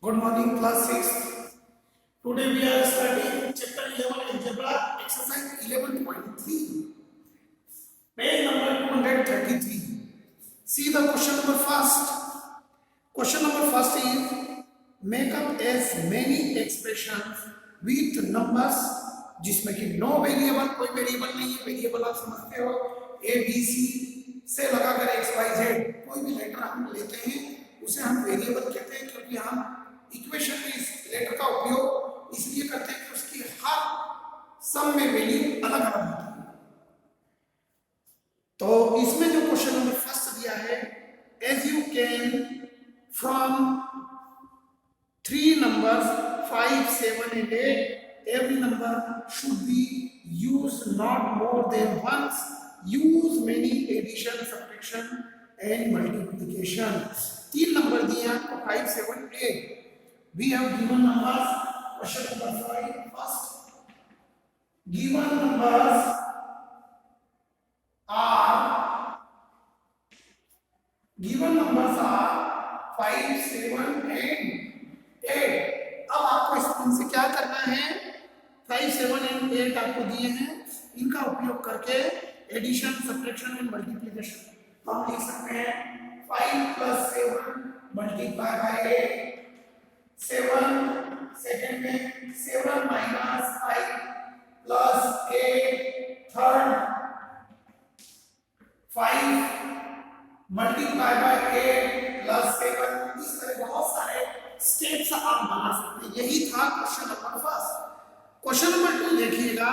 Good morning, class 6. Today we are studying chapter 11 algebra, exercise 11.3, page number 233. See the question number first. Question number first is make up as many expressions with numbers जिसमें कि no variable, कोई variable नहीं है. Variable आप समझते हो A B C से लगाकर एक्स वाई जेड, कोई भी लेटर हम लेते हैं उसे हम वेरिएबल कहते हैं, क्योंकि हम इक्वेशन में इस लेटर का उपयोग इसलिए करते हैं कि उसकी हर सम में वैल्यू अलग अलग होती है. तो इसमें जो क्वेश्चन नंबर फर्स्ट दिया है, as you can from 3 numbers 5, 7 and 8, every number should be used not more than once. Use many addition, subtraction and multiplication. 3 number दिए आपको 5, 7, 8. We have given numbers. Question number 5 first. Given numbers are 5, 7 and 8. अब आपको इनसे क्या करना है? 5, 7 and 8 आपको दिए हैं, इनका उपयोग करके एडिशन, सब्ट्रैक्शन एंड मल्टीप्लिकेशन हम लिख सकते हैं. 5 + 7 मल्टीप्लाई बाय 8. 7 सेकंड में 7 - 5 + 8 थर्ड. 5 multiply bye 8 + 7. इस तरह बहुत सारे स्टेप्स आप बना सकते हैं. यही था question number first. Question number 2 देखिएगा,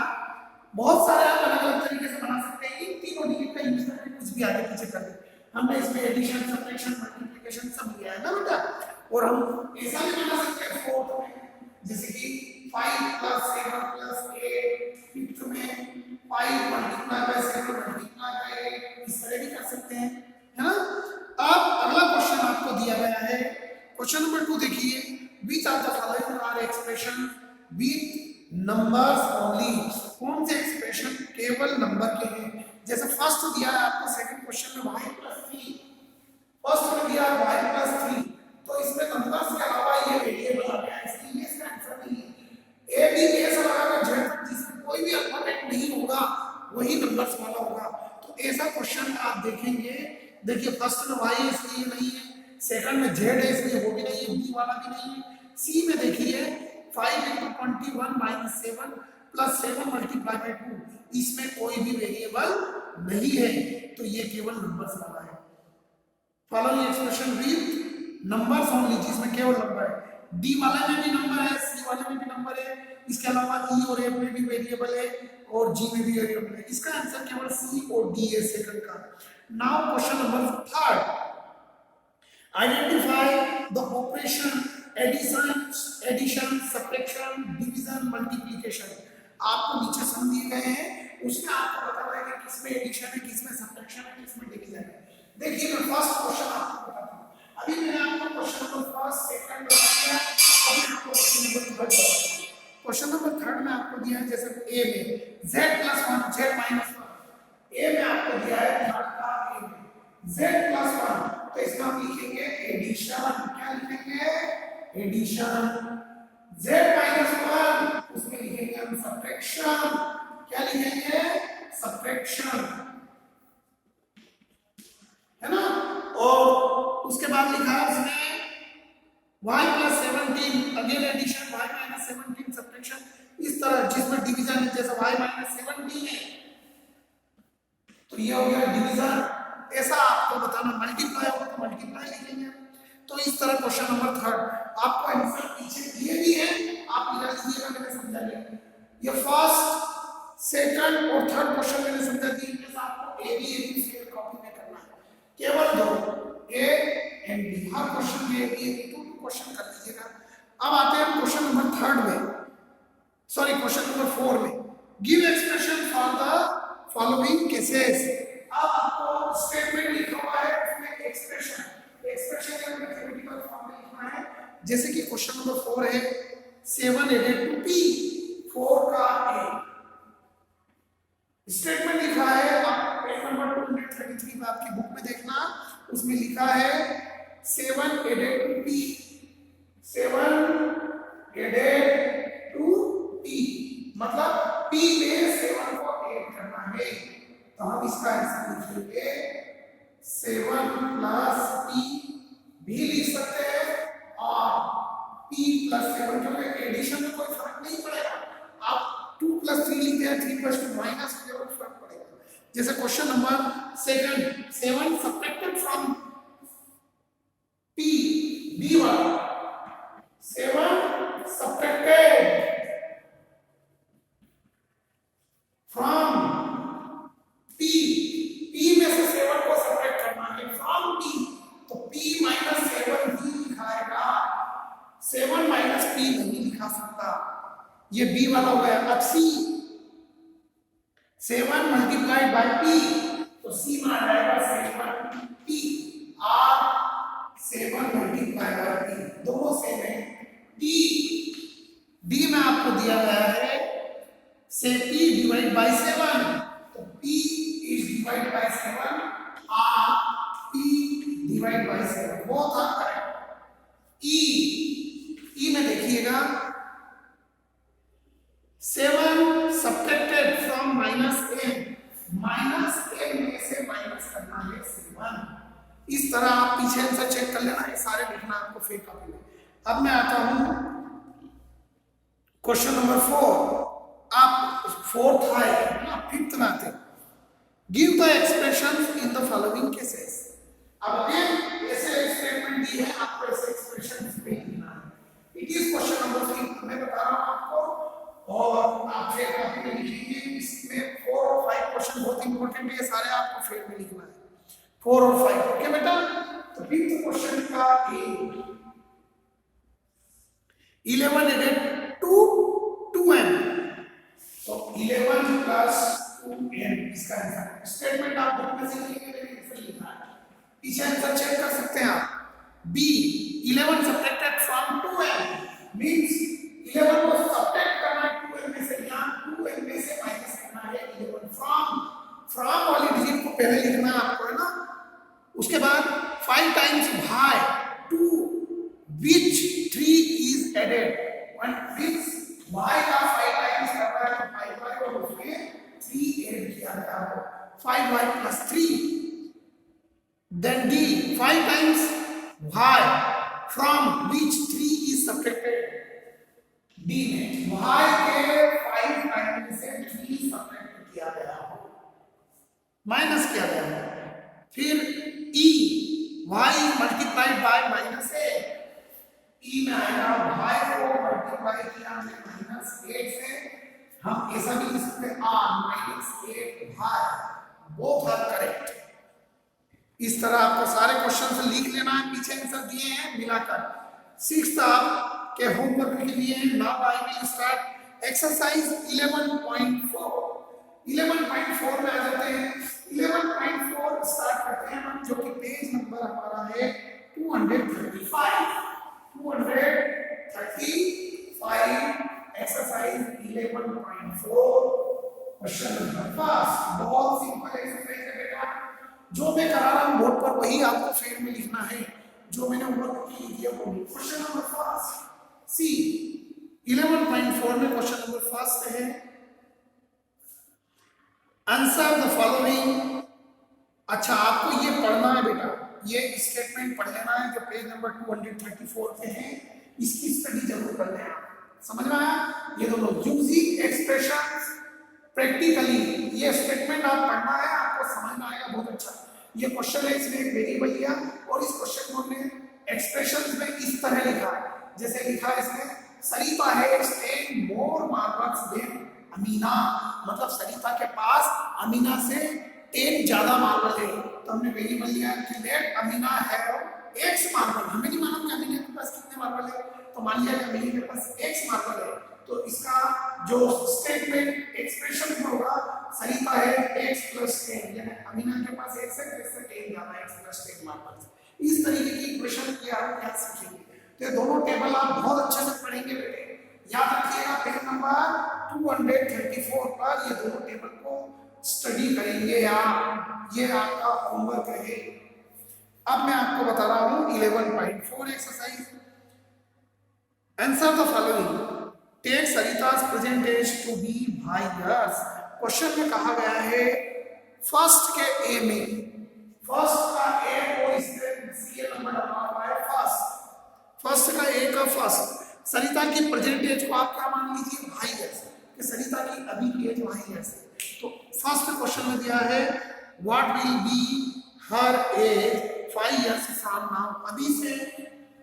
बहुत सारे आप अलग अलग तरीके से बना सकते हैं. इन तीनों डिजिट का यूज करके कुछ भी आगे पीछे कर दे. हमने इसमें एडिशन, सब्ट्रैक्शन, मल्टीप्लिकेशन सब लिया है ना बेटा. और हम ऐसा भी बना सकते हैं फोर्थ में, जैसे कि 5 + 7 + 8. फिफ्थ में 5 मल्टीप्लाई बाय 7 मल्टीप्लाई बाय 8. इस तरह भी कर सकते हैं, है ना. अब अगला क्वेश्चन आपको दिया गया है. क्वेश्चन नंबर 2 देखिए, which are the following are expression with numbers only. कौन से एक्सप्रेशन केवल नंबर के हैं? जैसे फर्स्ट दिया है आपको सेकंड क्वेश्चन में y + 3, फर्स्ट में दिया है y + 3, तो इसमें नंबर्स के अलावा ये वेरिएबल आ गया है, इसलिए इसका आंसर नहीं है. ए बी ए से लगाकर जेड तक जिसमें कोई भी अल्फाबेट नहीं होगा वही नंबर्स वाला होगा. तो ऐसा क्वेश्चन आप देखेंगे. देखिए फर्स्ट में y है इसलिए नहीं है, सेकंड में z है इसलिए वो भी नहीं है, b वाला भी नहीं है. सी में देखिए 5 × 21 - 7 + 7 × 2, इसमें कोई भी वेरिएबल नहीं है, तो ये केवल नंबर्स वाला है. Following expression with numbers only, जिसमें केवल नंबर है. डी वाले में भी नंबर है, सी वाले में भी नंबर है, इसके अलावा ई और एफ में भी वेरिएबल है और जी में भी वेरिएबल है. इसका आंसर केवल सी और डी है सेकंड का. Now question number third, identify the operation addition, subtraction, division, multiplication. आपको नीचे सम दिए गए हैं, उसमें आपको बताना है कि किसमें एडिशन है, किसमें सब्ट्रैक्शन है, किसमें डिवीजन है. देखिए मैं फर्स्ट क्वेश्चन आपको बताता हूं. अभी मैंने आपको क्वेश्चन नंबर फर्स्ट, सेकंड बता दिया, अभी आपको क्वेश्चन नंबर थर्ड बताता हूं. क्वेश्चन नंबर थर्ड में आपको दिया है, जैसे ए में z + 1 z - 1. ए में आपको दिया है थर्ड का ए में z + 1, तो इसका हम लिखेंगे एडिशन. क्या लिखेंगे? एडिशन. z - 1 उसमें लिखेंगे हम सब्ट्रैक्शन. क्या लिखेंगे? सब्ट्रैक्शन, है ना. और उसके बाद लिखा है उसने y + 17 again addition, y - 17 subtraction. इस तरह जिसमें डिवीजन है, जैसे y - 17 है तो ये हो गया डिवीजन. ऐसा आपको बताना. मल्टीप्लाई होगा तो मल्टीप्लाई लिखेंगे. तो इस तरह क्वेश्चन नंबर थर्ड आपको आंसर पीछे दिए भी है, आप मिला लीजिएगा, मैंने समझा दिया. ये फर्स्ट, सेकंड और थर्ड क्वेश्चन मैंने समझा दिए. आपको ए बी से कॉपी में करना है, केवल दो, ए एंड बी. हर क्वेश्चन में ए टू क्वेश्चन कर लीजिएगा. अब आते हैं क्वेश्चन नंबर थर्ड में, सॉरी क्वेश्चन नंबर 4 में. Give expression for the following cases. अब आपको स्टेटमेंट लिखा हुआ है, उसमें एक्सप्रेशन का मैथमेटिकल फॉर्म में लिखना है. जैसे कि क्वेश्चन नंबर 4 है 7 added to p, 4 का a. स्टेटमेंट लिखा है, आप पेज नंबर 233 में आपकी बुक में देखना, उसमें लिखा है 7 added to p. 7 added to p, मतलब p में 7 को ऐड करना है, तो हम इसका आंसर लिखेंगे 7 प्लस p भी लिख सकते हैं और p प्लस 7, क्योंकि एडिशन में कोई फर्क नहीं पड़ेगा। आप 2 प्लस 3 लिखते हैं, 3 प्लस 2 माइनस में जरूर फर्क पड़ेगा। जैसे question number 7 subtracted from p, b1 7 subtracted from p, p में से 7 को सब्ट्रैक्ट करना है from p, तो p माइनस 7 ही लिखाएगा, 7 माइनस p नहीं लिखा सकता, ये b वाला हो गया। अब c 7 मल्टीप्लाइड बाय p, तो c में आ जाएगा 7p और 7 मल्टीप्लाइड बाय p, दोनों सेम है। d में आपको दिया गया है से p डिवाइड बाय 7, तो p इज डिवाइड बाय 7 और p डिवाइड बाय 7, वो था करेक्ट। e में देखिएगा 7 सब्ट्रैक्टेड फ्रॉम -n, -n में से माइनस करना है 7। इस तरह आप पीछे आंसर चेक कर लेना, ये सारे लिखना आपको फेक कॉपी में। अब मैं आता हूं क्वेश्चन नंबर 4, आप फोर्थ है ना, फिफ्थ में आते। Give the expression in the following cases. अब अगेन ऐसे स्टेटमेंट दी है, आपको ऐसे एक्सप्रेशन इसमें लिखना है। इट इज क्वेश्चन नंबर 3, मैं बता रहा हूं आपको, और आप फेक कॉपी में लिखेंगे। इसमें 4 और 5 क्वेश्चन बहुत इंपॉर्टेंट है, सारे आपको फेक में लिखना है, 4 और 5। ओके बेटा, तो फिफ्थ क्वेश्चन का ए 11 एडेड टू 2n, तो 11 प्लस 2n इसका आंसर। स्टेटमेंट आप बुक में से लिखेंगे, लेकिन इसमें लिखना है, पीछे आंसर चेक कर सकते हैं आप। b 11 subtracted from 2n means 11 को सब्ट्रैक्ट करना है 2n में से, यहां 2n में से माइनस करना है 11 फ्रॉम वाली डिजिट को पहले लिखना है आपको, है ना। उसके बाद 5 times bye 2 which 3 is added, one fix y का 5 टाइम्स कर रहा है तो 5y और उसमें 3 ऐड किया गया हो, 5y plus 3। then d 5 times y from which 3 is subtracted, d में y के 5 टाइम्स से 3 सब्ट्रैक्ट किया गया हो, माइनस किया गया हो। फिर e y multiplied by -a, e में आएगा y को मल्टीप्लाई किया हमने -8 से, हम ऐसा भी लिख सकते हैं r -8y, both are correct. इस तरह आपको सारे क्वेश्चन लिख लेना है, पीछे आंसर दिए हैं मिलाकर। 6th आप के होमवर्क के लिए है। Now I will start exercise 11.4। 11.4 में आ जाते हैं। 11.4 स्टार्ट करते हैं हम, जो कि पेज नंबर हमारा है 235। 235 एक्सरसाइज 11.4 क्वेश्चन नंबर 1। बहुत सिंपल एक्सरसाइज है बेटा, जो मैं करा रहा हूं बोर्ड पर वही आपको फेर में लिखना है, जो मैंने होमवर्क की लिखी है वो। क्वेश्चन नंबर 1 सी 11.4 में क्वेश्चन नंबर 1 है, आंसर द फॉलोइंग। अच्छा, आपको ये पढ़ना है बेटा, ये स्टेटमेंट पढ़ लेना है जो पेज नंबर 234 पे है, इसकी स्टडी जरूर कर लेना। समझ में आया? ये दोनों यूजिंग एक्सप्रेशंस प्रैक्टिकली, ये स्टेटमेंट आप पढ़ना है, आपको समझ में आएगा बहुत अच्छा। ये क्वेश्चन है, इसमें एक वेरिएबल लिया और इस क्वेश्चन को हमने एक्सप्रेशंस में इस तरह लिखा है, जैसे लिखा है इसमें Sarita has 10 more marks than Amina, मतलब सरिता के पास अमीना से 10 ज्यादा मार्बल है। तो हमने वेरिएबल लिया कि let Amina have x marble. हमें नहीं मालूम कि अमीना के पास कितने मार्बल है, तो मान लिया कि अमीना के पास x मार्बल है। तो इसका जो स्टेटमेंट एक्सप्रेशन में होगा, सरिता है x + 10, यानी अमीना के पास x है तो इससे 10 ज्यादा, x + 10 मार्बल। इस तरीके की इक्वेशन की आप याद सीखेंगे। तो ये दोनों टेबल आप बहुत अच्छे से पढ़ेंगे बेटे, याद रखिएगा। पेज नंबर 234 पर ये दोनों टेबल को स्टडी करेंगे आप, ये आपका होमवर्क है। अब मैं आपको बता रहा हूं 11.4 exercise. Answer the following. Take Sarita's present age to be 5 years। Question में कहा गया है फर्स्ट के ए में, फर्स्ट का ए को इससे सीरियल नंबर डालना हुआ है फर्स्ट, फर्स्ट का ए का फर्स्ट। सरिता की प्रेजेंट एज को आप क्या मान लीजिए 5 years, कि सरिता की अभी की एज 5 years है। तो फर्स्ट क्वेश्चन में दिया है what will be her age 5 years from now. अभी से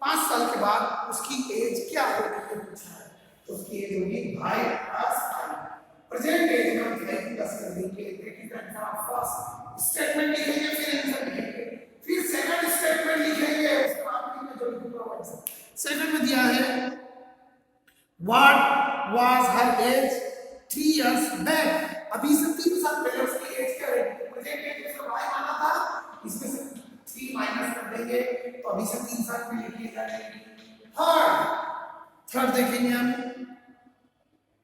5 साल के बाद उसकी एज क्या होगी ये पूछा है। तो उसकी एज होगी 5+5। प्रेजेंट एज में हम 5 प्लस कर देंगे। फर्स्ट स्टेटमेंट लिखेंगे, फिर आंसर लिखेंगे, फिर सेकंड स्टेटमेंट लिखेंगे, उसके बाद में जो लिखूंगा आंसर। सेकंड में दिया है what was her age 3 years back. अभी से 3 साल पहले उसकी एज क्या रहेगी। प्रेजेंट एज में y माना था, इसमें से 3 माइनस कर देंगे तो अभी से 3 साल पहले की जाएगी। थर्ड देखेंगे हम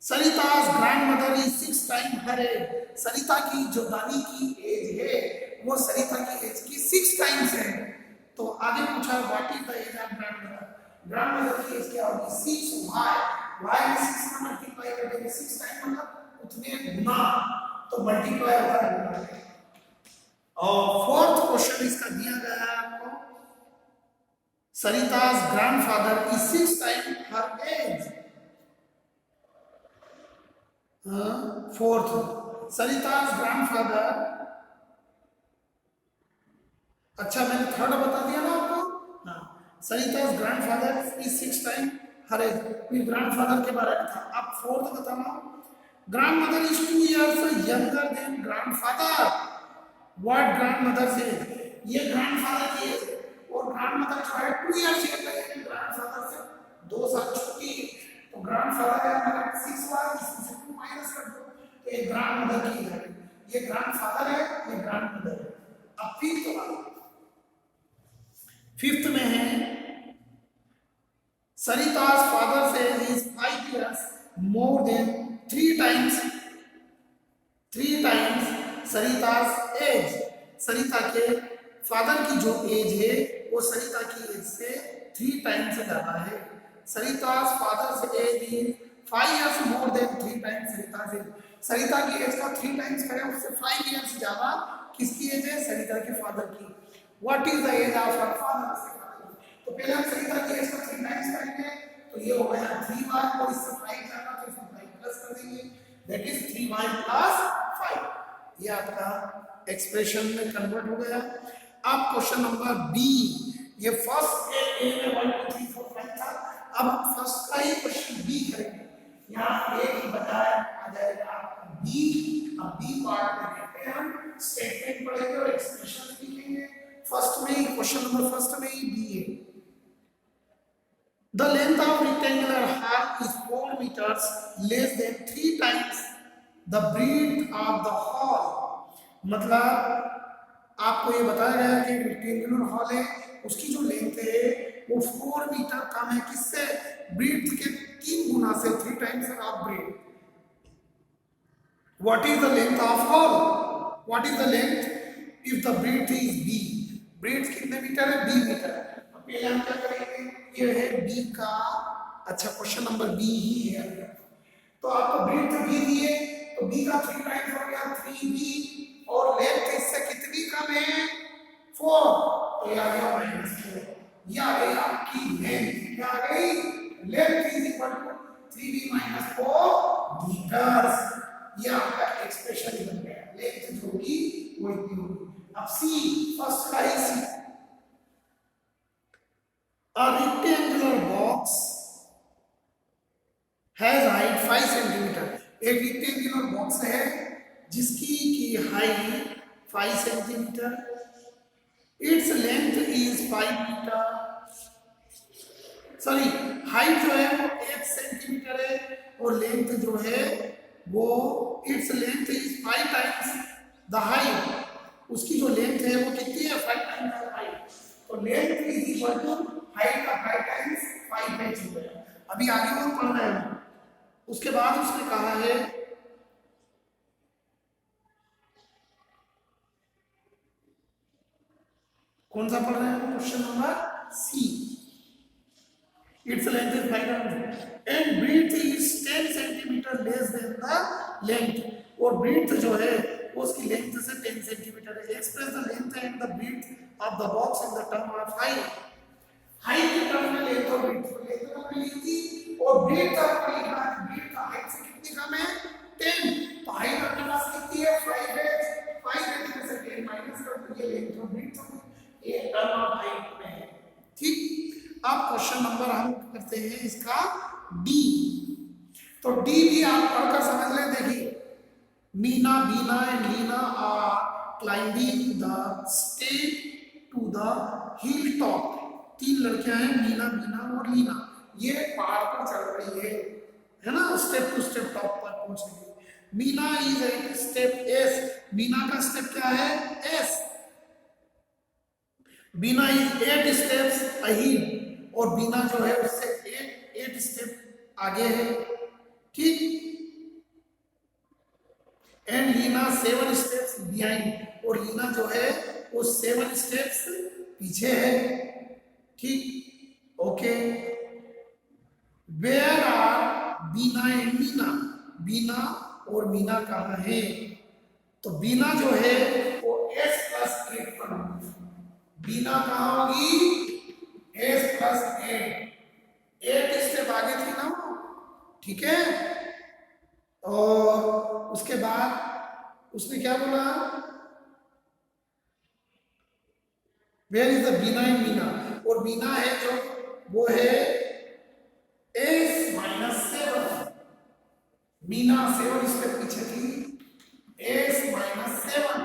Sarita's grandmother is 6 time her age. Sarita की जो दादी की एज है वो सरिता की एज की 6 टाइम्स है। तो आगे पूछा what is the age of grandmother. Grandmother की एज क्या होगी 6 y में 6 का मल्टीप्लाई कर देंगे, 6 टाइम मतलब उतने गुना, तो मल्टीप्लाई होता है। और फोर्थ क्वेश्चन इसका दिया गया है आपको Sarita's grandfather is 6 time her age. Fourth Sarita's grandfather, अच्छा मैंने थर्ड बता दिया ना आपको। हाँ, Sarita's grandfather is 6 time her age, फिर ग्रैंडफादर के बारे में था। अब फोर्थ बताना grandmother is 2 years younger than grandfather. What grandmother से ये ग्रैंडफादर की एज है और ग्रैंडमदर जो है 2 years यंगर है ग्रैंडफादर से 2 साल छोटी। तो ग्रैंडफादर है हमारा 6y, इसमें से 2 माइनस कर दो तो ये ग्रैंडमदर की है। ये ग्रैंडफादर है, ये ग्रैंडमदर है। अब फिफ्थ में है Sarita's father says he is 5 years more than 3 times Sarita's age। सरिता के फादर की जो एज है वो सरिता की एज से 3 टाइम्स ज्यादा है। Sarita's father's age is 5 years more than 3 times Sarita's age। सरिता की एज का 3 टाइम्स करें उससे 5 years ज्यादा किसकी एज है सरिता के फादर की। What is the age of her father. तो पहले हम सरिता की एज का 3 टाइम्स करेंगे तो ये हो गया 3y और इससे 5 जाना तो इसमें 5 प्लस कर देंगे, दैट इज 3y + 5। ये आपका एक्सप्रेशन में कन्वर्ट हो गया। अब क्वेश्चन नंबर बी, ये फर्स्ट के ए में 1 2 3 4 5 था। अब हम फर्स्ट का ही क्वेश्चन बी करेंगे। यहाँ ए की बजाय आ जाएगा आपका बी। अब बी पार्ट में देखते हैं हम स्टेटमेंट पढ़ेंगे और एक्सप्रेशन लिखेंगे। फर्स्ट में ही क्वेश्चन नंबर फर्स्ट में ही बी है। The length of rectangular hall is 4 meters less than 3 times the breadth of the hall। मतलब आपको ये बताया गया है कि रेक्टेंगुलर हॉल है उसकी जो लेंथ है वो 4 मीटर कम है किससे, ब्रीथ के 3 गुना से, 3 times of breath. What is the length of hall, what is the length if the breath is b. Breath कितने मीटर है, b मीटर। पहले हम क्या करेंगे, ये है b का, अच्छा क्वेश्चन नंबर बी ही है तो आपको ब्रीथ b दिए तो b का 3 टाइम्स हो गया 3b और लेंथ इससे कितनी कम है 4, तो ये आ गया -4। ये आ गई आपकी लेंथ, क्या आ गई length is equal to 3b - 4 meters. ये आपका एक्सप्रेशन बन गया, लेंथ जो होगी वो इतनी होगी। अब सी, फर्स्ट का ही c, a rectangular box has height 5 centimeter. एक रेक्टेंगुलर बॉक्स है जिसकी की height 5 centimeter, its length is 5 meter, sorry height जो है वो 1 सेंटीमीटर है और लेंथ जो है वो its length is 5 times the height. उसकी जो लेंथ है वो कितनी है 5 टाइम्स द हाइट। तो length is equal to height का 5 टाइम्स 5 है चुका। अभी आगे और पढ़ना है। उसके बाद उसने कहा है कौन सा पढ़ रहे हैं question number c. its length is 500 and breadth is 10 centimeter less than the length, और breadth जो है वो उसकी length से 10 centimeter है. Express the length and the breadth of the box in the term of height. Height के term में length और ब्रीथ, तो लेंथ हमने ली थी और ब्रीथ आपको लिखना है. ब्रीथ हाइट से कितनी कम है 10, तो हाइट अपने पास कितनी है 5 है. 5 में से 10 माइनस कर तो ये लेंथ और ब्रीथ ये टर्म ऑफ हाइट में है. ठीक, अब क्वेश्चन नंबर हम करते हैं इसका डी. तो डी भी आप पढ़कर समझ लें. देखिए, Meena, Beena and Leena are climbing the step to the hill top. 3 लड़कियां हैं, मीना, बीना और लीना. ये पहाड़ पर चढ़ रही है ना, स्टेप टू स्टेप टॉप पर पहुंचने के लिए. Meena is at step s. Meena का स्टेप क्या है s. Beena is 8 steps ahead, और बीना जो है उससे 8 स्टेप आगे है. ठीक, एंड लीना 7 स्टेप्स बिहाइंड, और लीना जो है वो 7 स्टेप्स पीछे है. ठीक, okay. Where are Beena and Meena. Beena और मीना कहाँ है? तो बीना जो है वो S+8 पर होगी. बीना कहाँ होगी S+8. 8 स्टेप आगे थी ना वो. ठीक है, और उसके बाद उसने क्या बोला, where is the Beena and Meena, और बीना है जो वो है S-7. मीना 7 स्टेप पीछे थी, S-7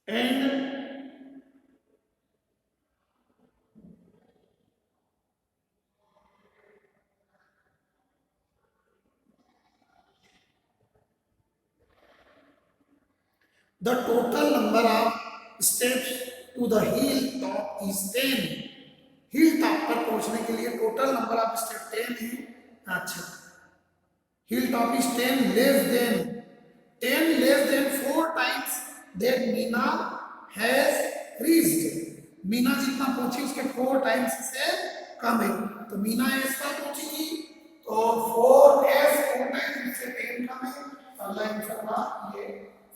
and the total number of steps to the hill top is 10. Hill top पर पहुंचने के लिए टोटल नंबर ऑफ स्टेप 10 है. अच्छा, hill top is 10 less than 4 times that Meena has reached. Meena जितना पहुंची उसके 4 टाइम्स से कम है. तो मीना एस पर पहुंची थी, तो 4s 4 टाइम्स से 10 कम है. अगला आंसर था ये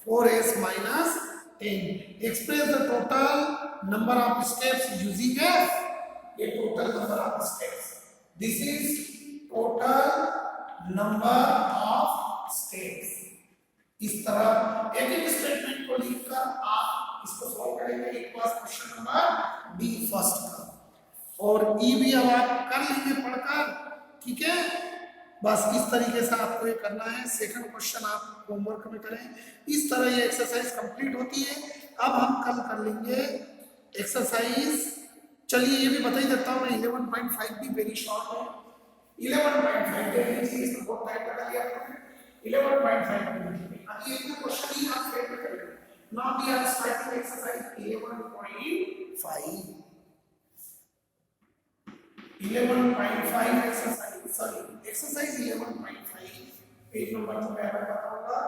4s minus 10. Express the total number of steps using f. ये total number of steps. This is total number of steps. इस तरह एक स्टेटमेंट को लिखकर आप इसको सॉल्व करेंगे. एक बार क्वेश्चन नंबर डी फर्स्ट का, और ई भी अब आप कर लेंगे पढ़कर. ठीक है, बस इस तरीके से आपको ये करना है. सेकंड क्वेश्चन आप होमवर्क में करें. इस तरह ये एक्सरसाइज कंप्लीट होती है. अब हम कल कर लेंगे एक्सरसाइज. चलिए ये भी बता ही देता हूँ मैं, 11.5 भी वेरी शॉर्ट है. 11.5 देख लीजिए, इसमें बहुत टाइम लगा लिया आपने. 11.5 अभी एक क्वेश्चन ही आप फेल करेंगे. Now we are starting exercise 11.5. 11.5 exercise, sorry exercise 11.5. Page number तो मैं बताऊंगा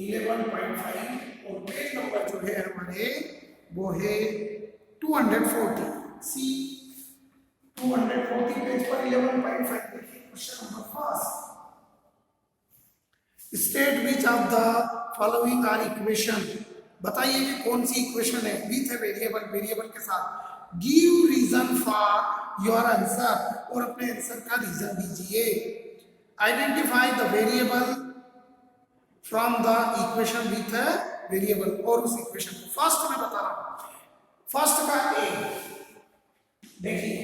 11.5, और पेज नंबर जो है हमारे वो है 240. सी 240 पेज पर 11.5 देखिए. Question number first, state which of the following are equation. बताइए कि कौन सी इक्वेशन है विथ वेरिएबल के साथ. Give reason for your answer, और अपने आंसर का रीजन दीजिए. Identify the variable from the equation with variable, और उस इक्वेशन को फर्स्ट में बता रहा हूं. फर्स्ट का ए देखिए,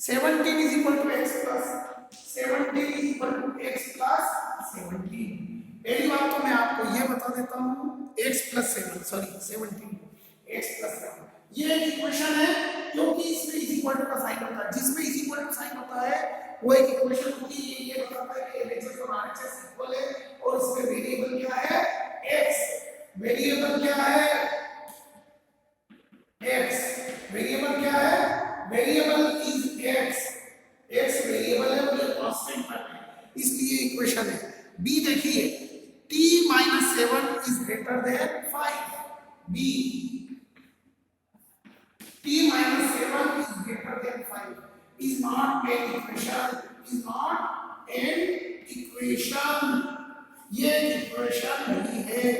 17 is equal to x plus 17 is equal to x plus 17. पहली बात तो मैं आपको ये बता देता हूं, x plus 7, sorry 17 x plus 7 ये एक इक्वेशन है, क्योंकि इसमें इज इक्वल टू का साइन होता है. जिसमें इज इक्वल टू साइन होता है वो एक इक्वेशन होती है. ये बताता है कि LHS और RHS इक्वल है, और इसमें वेरिएबल क्या है x. वेरिएबल क्या है x. वेरिएबल क्या है, variable is x. x variable है और ये कांस्टेंट है, इसलिए इक्वेशन है. बी देखिए, t - 7 is greater than 5. B t - 7 is greater than 5. An equation, is not an equation, ये इक्वेशन नहीं है।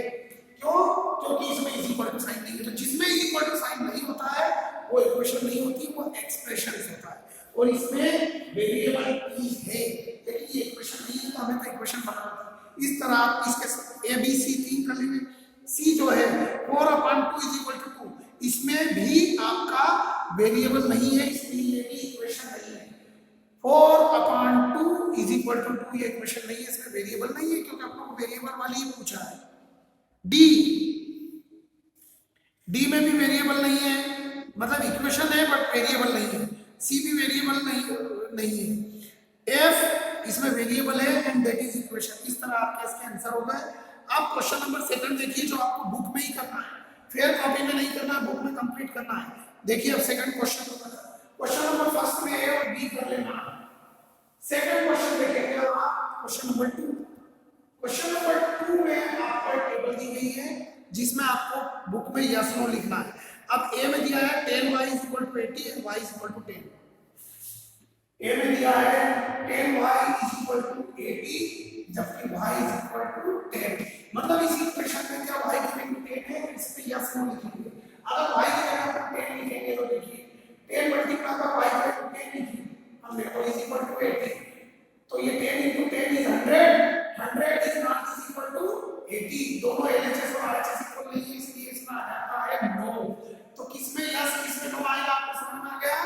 क्यों? क्योंकि इसमें इज इक्वल टू साइन नहीं है। तो जिसमें इज इक्वल टू साइन नहीं होता है वो इक्वेशन नहीं होती, वो एक्सप्रेशन होता है। और इसमें वेरिएबल इज है लेकिन ये इक्वेशन नहीं है, तो हमें तो इक्वेशन बनाना था। इस तरह आप इसके ए बी सी 3 कर लेंगे। सी जो है 4/2 इज इक्वल टू 2, इसमें भी आपका वेरिएबल नहीं है, इसलिए ये भी इक्वेशन नहीं है। 4/2 इज इक्वल टू 2 ये इक्वेशन नहीं है, इसमें वेरिएबल नहीं है क्योंकि आपको वेरिएबल वाली ही पूछा है। डी, डी में भी वेरिएबल नहीं है, मतलब इक्वेशन है बट वेरिएबल नहीं है। सी भी वेरिएबल नहीं है। एफ इसमें वेरिएबल है एंड दैट इज इक्वेशन। इस तरह आपके इसके आंसर हो गए। अब क्वेश्चन नंबर 2 देखिए, जो आपको बुक में ही करना है, फिर कॉपी में नहीं करना, बुक में कंप्लीट करना है। देखिए अब सेकंड क्वेश्चन होगा। क्वेश्चन नंबर फर्स्ट में ए और बी कर लेना। सेकंड क्वेश्चन देखेंगे आप, क्वेश्चन नंबर 2। क्वेश्चन नंबर 2 में आपको टेबल दी गई है जिसमें आपको बुक में यस नो लिखना है। अब ए में दिया है 10y = 80 एंड y = 10। ए में दिया है 10y = 80 जबकि y = 10। मतलब इस इक्वेशन में क्या y की वैल्यू 10 है, इस पे यस नो लिखेंगे। अगर y की जगह पर 10 लिखेंगे तो देखिए 10 मल्टीप्लाई बाय y की वैल्यू 10 लिखी हमने, तो = 80। तो ये 10 × 10 is 100 is not equal to 80। दोनों एलएचएस और आरएचएस इक्वल नहीं है, इसलिए इसमें आ जाता है नो। तो किसमें यस किसमें नो आएगा आपको समझ में आ गया।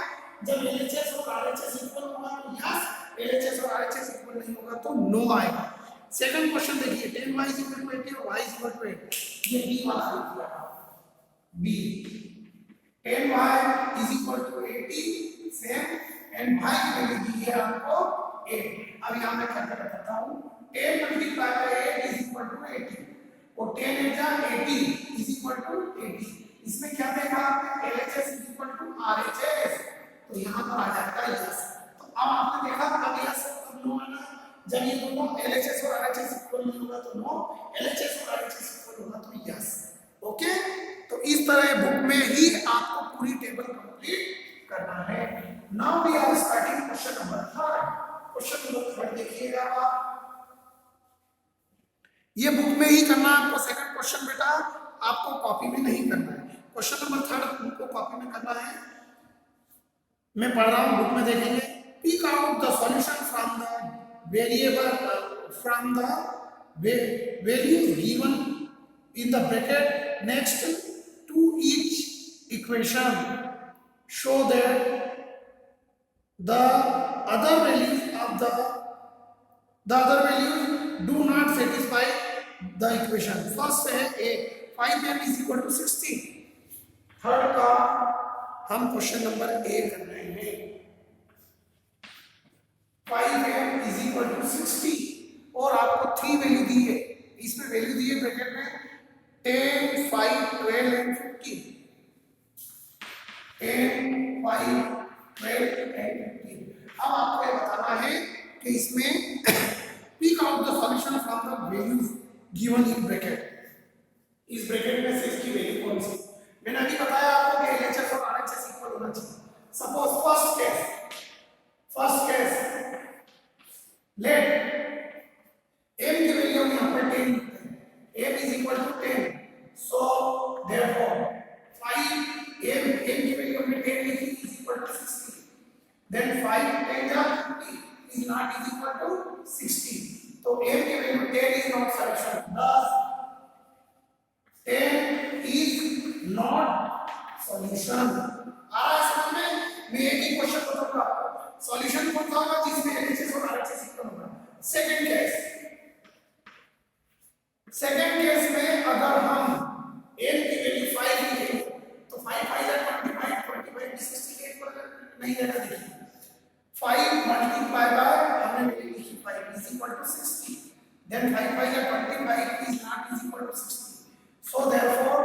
जब एलएचएस और आरएचएस इक्वल होगा तो यस, एलएचएस और आरएचएस इक्वल नहीं होगा तो नो आएगा। सेकंड क्वेश्चन देखिए 10y = 80 और y = 8। ये बी वाला लिख लिया b. 10y = 80 same and y की वैल्यू दी है आपको 8। अब यहां मैं क्या करता हूं, 10 × 8 = 80 और 10 × 80 = 80। इसमें क्या देखा आपने, LHS = RHS, तो यहां पर आ जाता है यस। तो अब आपने देखा कब यस कब नो आना, जब ये दोनों LHS और RHS इक्वल नहीं होगा तो नो, LHS और RHS इक्वल होगा तो यस। ओके, तो इस तरह बुक में ही आपको पूरी टेबल कंप्लीट करना है। Now we are starting question number 3। Question number 3 देखिएगा आप, ये बुक में ही करना है आपको। सेकंड क्वेश्चन बेटा आपको कॉपी में नहीं करना है, क्वेश्चन नंबर 3 आपको कॉपी में करना है। मैं पढ़ रहा हूं, बुक में देखेंगे। Pick out the solution from the variable from the values given in the bracket next to each equation, show that the other values of the other values do not satisfy the equation। First है a 5m = 60। Third का हम question number A कर रहे हैं। 5m = 60 और आपको 3 value दी है, इसमें वैल्यू दी है ब्रैकेट में 10, 5, 12 एंड 15। 10, 5, 12 एंड 15। अब आपको ये बताना है कि इसमें pick out the solution from the values given in bracket। इस ब्रैकेट में से इसकी वैल्यू कौन सी। मैंने अभी बताया आपको कि LHS और RHS इक्वल होना चाहिए। Suppose first case late m की वैल्यू हम यहां पर 10 लिखते हैं, m = 10, सो देयरफॉर 5m की वैल्यू हमने 10 लिखी = 60, then 5 10 × 50 is not equal to 60, तो m की value 10 is not solution, thus 10 is not solution। आ रहा है समझ में। मैं एक ही क्वेश्चन बताऊंगा आपको, सॉल्यूशन कौन सा होगा जिसमें LHS और RHS इक्वल होगा। सेकंड केस में अगर हम m की वैल्यू 5 लिखेंगे तो 5 5 25 60 के इक्वल नहीं रहेगा। देखिए 5 मल्टीप्लाई बाय हमने वैल्यू लिखी 5 = 60, then 5 5 25 is not equal to 60, so therefore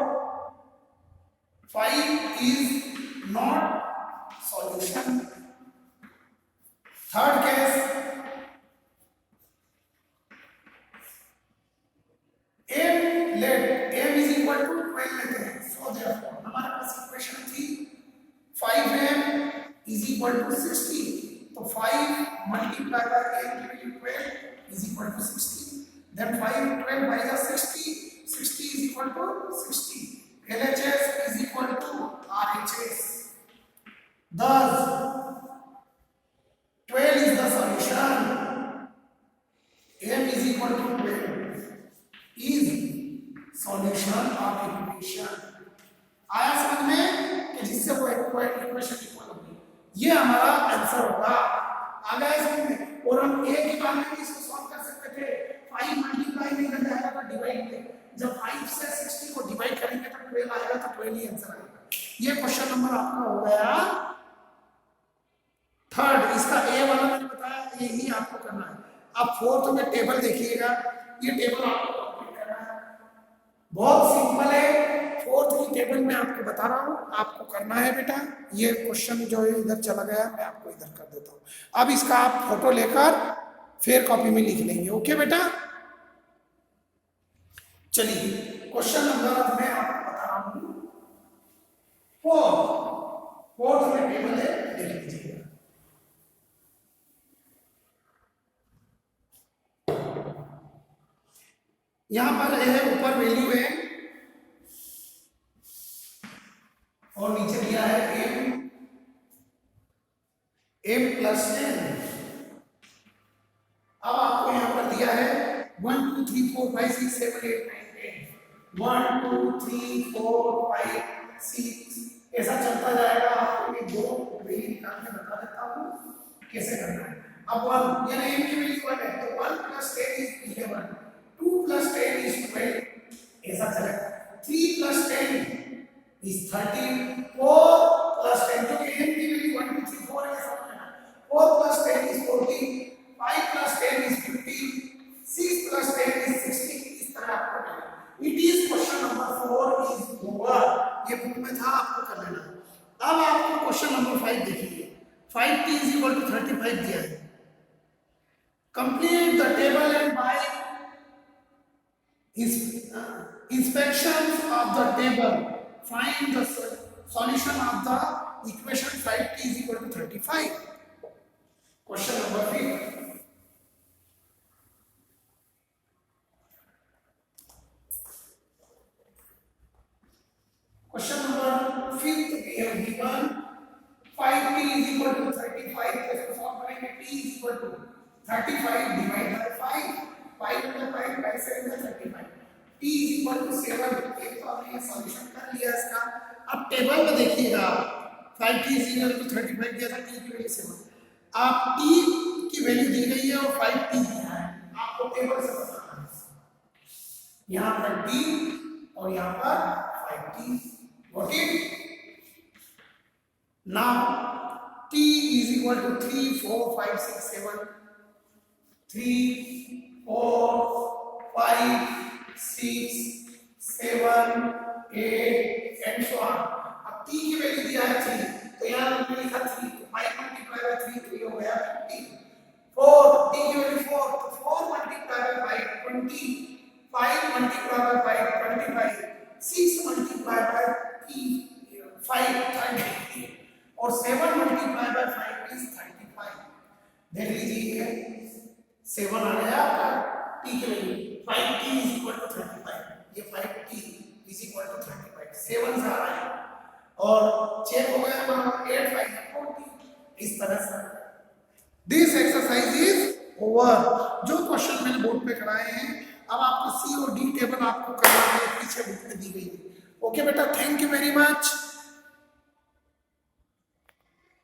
5 is not solution। Third case m let m = 12 लेते हैं, so therefore हमारे पास इक्वेशन थी 5m = 60 तो 5 मल्टीप्लाई बाय a की value 12 is equal to 60, then 5 12 by 60, 60 is equal to 60, LHS is equal to RHS, thus 12 is the solution, m is equal to 12 is solution of equation। आया समझ में कि जिससे वो equation equal होगी, ये हमारा आंसर होगा। आ गया समझ में। और हम a की बात में भी इसको सॉल्व कर सकते थे, 5 मल्टीप्लाई नहीं कर जाएगा तो डिवाइड में, जब 5 से 60 को डिवाइड करेंगे तो 12 आएगा, तो 12 ही आंसर आएगा। ये क्वेश्चन नंबर आपका हो गया थर्ड। इसका ए वाला मैंने बताया, यही आपको करना है। अब फोर्थ में टेबल देखिएगा, ये टेबल आपको कंप्लीट करना है, बहुत सिंपल है। फोर्थ की टेबल में आपको बता रहा हूँ, आपको करना है बेटा। ये क्वेश्चन जो है इधर चला गया, मैं आपको इधर कर देता हूँ। अब इसका आप फोटो लेकर फिर कॉपी में लिख लेंगे, ओके बेटा। चलिए क्वेश्चन नंबर मैं आपको बता रहा हूँ फोर्थ में टेबल है, देख लीजिएगा। यहां पर है ऊपर वैल्यू है और नीचे दिया है m प्लस 10। अब आपको यहां पर दिया है 1 2 3 4 5 6 7 8 9 10, 1 2 3 4 5 6 ऐसा चलता जाएगा। आपको ये दो वैल्यू निकाल के बता देता हूं कैसे करना है। अब 1 यानी m की वैल्यू 1 है, तो 1 प्लस 10 इज 11, 2 प्लस 10 is 12, ऐसा चलेगा। 3 प्लस 10 is 13, 4 प्लस 10, जो कि m की वैल्यू 1 2 3 4 है, ऐसा बनेगा। 4 plus 10 is 14, 5 plus 10 is 15, 6 plus 10 is 16, इस तरह आपको करना है। It is question number 4 is over. ये बुक में था, आपको कर लेना। अब आपको क्वेश्चन नंबर 5 देखिए। 5t is equal to 35 दिया है। Complete the table and by inspections of the table find the solution of the equation 5t is equal to 35। question number 5। question number 5 we have given 5t is equal to 35, कैसे solve करेंगे? t is equal to 35 divided by 5, 5 into 5 by 7 is 35, t is equal to 7। एक तो हमने ये solution कर लिया इसका। अब टेबल में देखिएगा 5t is equal to 35 दिया था, t की वैल्यू 7। आप t की वैल्यू दी गई है और 5t दिया है, आपको टेबल से बताना है। यहाँ पर t और यहाँ पर 5t, got it? Now t is equal to 3 4 5 6 7, 3 4 5 6 7 8 and so on. अब t की वैल्यू दिया है 3, तो यहाँ हमने लिखा 3, 5 मल्टीप्लाई बाय 3 तो ये हो गया 50। 4 t की वैल्यू 4, तो 4 multiply by 5 20, 5 multiply bye 5 25, 6 multiply by 5 30 और 7 मल्टीप्लाई बाय 5 इज 35। देख लीजिए 7 आ गया आपका t की value. 5t is equal to 35, ये 5t is equal to 35, 7 से आ रहा है और चेक हो गया हमारा 8 5 40, इस तरह से। This exercise is over. जो क्वेश्चन मैंने बोर्ड पे कराए हैं, अब आपको सी और डी टेबल आपको करना है, पीछे बुक में दी गई है। ओके बेटा, थैंक यू वेरी मच।